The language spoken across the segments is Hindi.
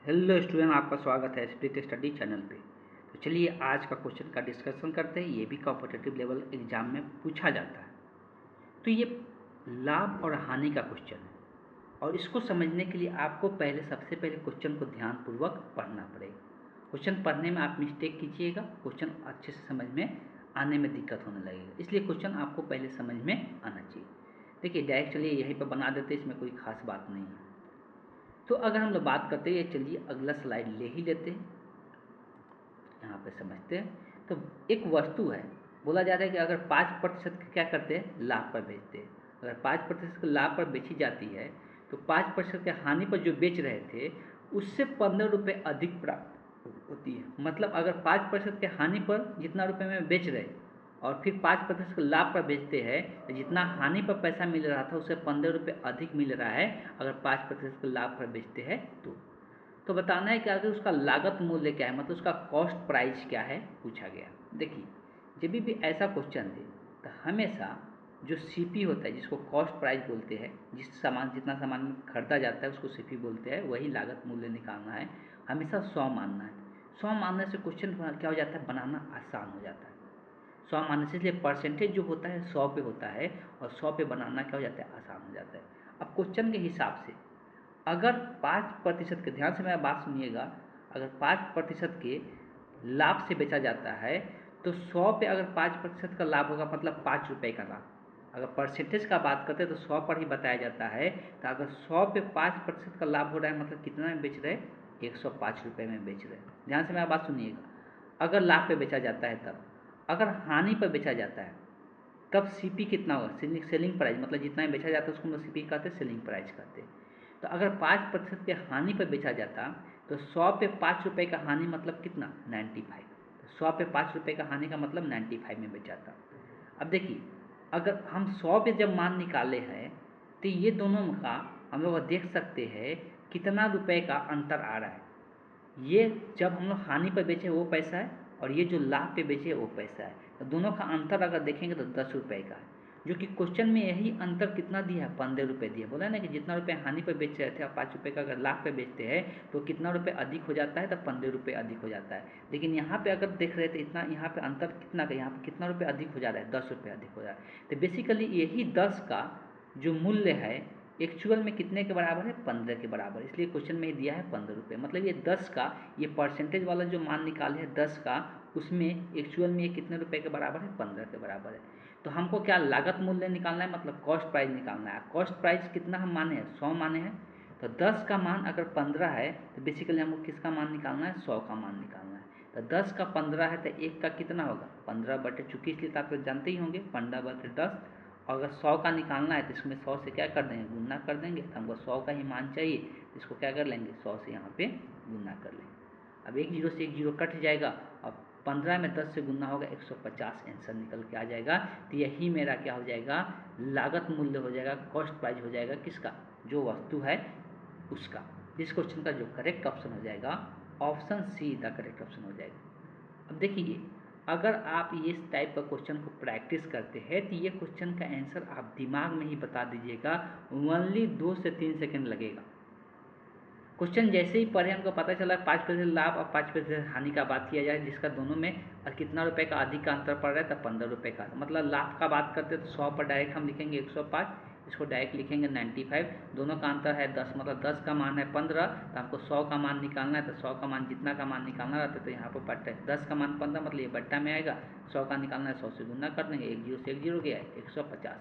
हेलो स्टूडेंट, आपका स्वागत है स्प्रिट स्टडी चैनल पे। तो चलिए आज का क्वेश्चन का डिस्कशन करते हैं। ये भी कॉम्पिटिटिव लेवल एग्जाम में पूछा जाता है। तो ये लाभ और हानि का क्वेश्चन है और इसको समझने के लिए आपको सबसे पहले क्वेश्चन को ध्यानपूर्वक पढ़ना पड़ेगा। क्वेश्चन पढ़ने में आप मिस्टेक कीजिएगा, क्वेश्चन अच्छे से समझ में आने में दिक्कत होने लगेगा। इसलिए क्वेश्चन आपको पहले समझ में आना चाहिए। देखिए डायरेक्ट चलिए यहीं पर बना देते, इसमें कोई खास बात नहीं है। तो अगर हम लोग बात करते हैं, चलिए अगला स्लाइड ले ही लेते हैं, यहाँ पे समझते हैं। तो एक वस्तु है, बोला जा रहा है कि अगर 5% क्या करते हैं, लाभ पर बेचते हैं। अगर 5% लाभ पर बेची जाती है तो 5% के हानि पर जो बेच रहे थे उससे 15 रुपये अधिक प्राप्त होती है। मतलब अगर 5% के हानि पर जितना रुपये में बेच रहे और फिर 5% के लाभ पर बेचते हैं तो जितना हानि पर पैसा मिल रहा था उससे 15 रुपये अधिक मिल रहा है अगर 5% के लाभ पर बेचते हैं तो बताना है कि आगे उसका लागत मूल्य क्या है, मतलब उसका कॉस्ट प्राइस क्या है, पूछा गया। देखिए जब भी ऐसा क्वेश्चन दे तो हमेशा जो सीपी होता है, जिसको कॉस्ट प्राइस बोलते हैं, जितना सामान खरीदा जाता है उसको सीपी बोलते हैं, वही लागत मूल्य निकालना है। हमेशा 100 मानना है। 100 मानने से क्वेश्चन क्या हो जाता है, बनाना आसान हो जाता है। 100 मानने से, इसलिए परसेंटेज जो होता है 100 पे होता है और 100 पे बनाना क्या हो जाता है, आसान हो जाता है। अब क्वेश्चन के हिसाब से अगर 5% के, ध्यान से मेरा बात सुनिएगा, अगर 5% के लाभ से बेचा जाता है तो 100 पे अगर 5% का लाभ होगा मतलब 5 रुपये का लाभ। अगर परसेंटेज का बात करते हैं तो 100 पर ही बताया जाता है। तो अगर 100 पे 5% का लाभ हो रहा है मतलब कितना में बेच रहे, 105 रुपये में बेच रहे। ध्यान से मेरा बात सुनिएगा, अगर लाभ पे बेचा जाता है तब। अगर हानि पर बेचा जाता है तब सीपी कितना होगा, सेलिंग प्राइस, मतलब जितना बेचा जाता है उसको हम लोग सीपी कहते हैं, सेलिंग प्राइस कहते हैं। तो अगर 5% के हानि पर बेचा जाता तो 100 पे 5 रुपये का हानि मतलब कितना, 95। तो 100 पे 5 रुपये का हानि का मतलब 95 में बेचा था। अब देखिए अगर हम 100 पे जब मान निकाले हैं तो ये दोनों का हम लोग देख सकते हैं कितना रुपए का अंतर आ रहा है। ये जब हम लोग हानि पर बेचे वो पैसा है और ये जो लाभ पे बेचे वो पैसा है। तो दोनों का अंतर अगर देखेंगे तो 10 रुपये का है, जो कि क्वेश्चन में यही अंतर कितना दिया है, 15 रुपये दिया। बोला है ना कि जितना रुपये हानि पर बेच रहे थे और 5 रुपये का अगर लाभ पे बेचते हैं तो कितना रुपये अधिक हो जाता है, तो 15 रुपये अधिक हो जाता है। लेकिन यहाँ पे अगर देख रहे थे इतना, यहाँ पे अंतर कितना का, यहाँ पे कितना रुपये अधिक हो जा रहा है, 10 रुपये अधिक हो जा रहा है। तो बेसिकली यही 10 का जो मूल्य है एक्चुअल में कितने के बराबर है, 15 के बराबर। इसलिए क्वेश्चन में ही दिया है 15 रुपये। मतलब ये 10 का, ये परसेंटेज वाला जो मान निकाले है 10 का, उसमें एक्चुअल में ये कितने रुपए के बराबर है, 15 के बराबर है। तो हमको क्या लागत मूल्य निकालना है, मतलब कॉस्ट प्राइस निकालना है। कॉस्ट प्राइस कितना हम माने हैं, 100 माने हैं। तो 10 का मान अगर 15 है तो बेसिकली हमको किसका मान निकालना है, 100 का मान निकालना है। तो 10 का 15 है तो 1 का कितना होगा, 15 बटे, चूँकि इसलिए तो आप लोग जानते ही होंगे 15 बटे 10। और अगर 100 का निकालना है तो इसमें 100 से क्या कर देंगे, गुना कर देंगे। तो हमको 100 का ही मान चाहिए, तो इसको क्या कर लेंगे, 100 से यहाँ पे गुना कर लेंगे। अब एक जीरो से एक जीरो कट जाएगा और 15 में 10 से गुना होगा, 150 आंसर निकल के आ जाएगा। तो यही मेरा क्या हो जाएगा, लागत मूल्य हो जाएगा, कॉस्ट प्राइस हो जाएगा, किसका, जो वस्तु है उसका। इस क्वेश्चन का जो करेक्ट ऑप्शन हो जाएगा, option see the correct option हो जाएगा। अब देखिए अगर आप इस टाइप का क्वेश्चन को प्रैक्टिस करते हैं तो ये क्वेश्चन का आंसर आप दिमाग में ही बता दीजिएगा, ओनली 2 से 3 सेकंड लगेगा। क्वेश्चन जैसे ही पढ़े हमको पता चला 5% लाभ और 5% हानि का बात किया जाए, जिसका दोनों में और कितना रुपए का अधिक का अंतर पड़ रहा है, तब 15 रुपये का। मतलब लाभ का बात करते हैं तो 100 पर डायरेक्ट हम लिखेंगे 105, इसको डायरेक्ट लिखेंगे 95। दोनों का अंतर है 10, मतलब 10 का मान है 15, तो हमको 100 का मान निकालना है। तो 100 का मान, जितना का मान निकालना रहता है तो यहाँ पर बट्टा, 10 का मान 15 मतलब ये बट्टा में आएगा। 100 का निकालना है, 100 से गुना कर देंगे, एक जीरो से एक जीरो गया है, 150।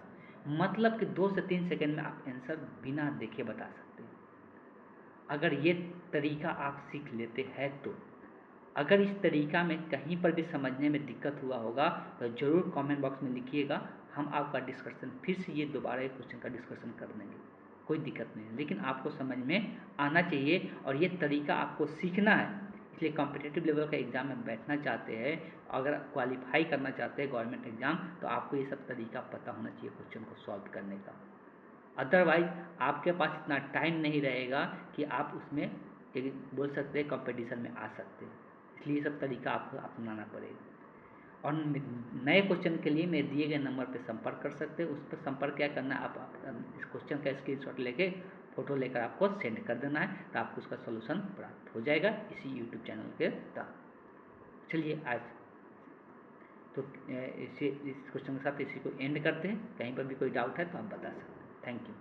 मतलब कि 2 से 3 सेकेंड में आप आंसर बिना देखे बता सकते हैं, अगर ये तरीका आप सीख लेते हैं तो। अगर इस तरीका में कहीं पर भी समझने में दिक्कत हुआ होगा तो ज़रूर कमेंट बॉक्स में लिखिएगा, हम आपका डिस्कशन फिर से ये दोबारा एक क्वेश्चन का डिस्कशन कर देंगे, कोई दिक्कत नहीं है। लेकिन आपको समझ में आना चाहिए और ये तरीका आपको सीखना है। इसलिए कॉम्पिटिटिव लेवल का एग्ज़ाम में बैठना चाहते हैं, अगर क्वालिफाई करना चाहते हैं गवर्नमेंट एग्ज़ाम, तो आपको ये सब तरीका पता होना चाहिए क्वेश्चन को सॉल्व करने का। अदरवाइज आपके पास इतना टाइम नहीं रहेगा कि आप उसमें एक बोल सकते हैं कंपटीशन में आ सकते हैं। इसलिए ये सब तरीका आपको अपनाना पड़ेगा। और नए क्वेश्चन के लिए मेरे दिए गए नंबर पर संपर्क कर सकते हैं। उस पर संपर्क क्या करना है, आप इस क्वेश्चन का स्क्रीनशॉट लेके फ़ोटो लेकर आपको सेंड कर देना है, तो आपको उसका सोल्यूशन प्राप्त हो जाएगा इसी यूट्यूब चैनल के तहत। चलिए आज तो इस क्वेश्चन के साथ इसी को एंड करते हैं। कहीं पर भी कोई डाउट है तो आप बता सकते हैं। Thank you.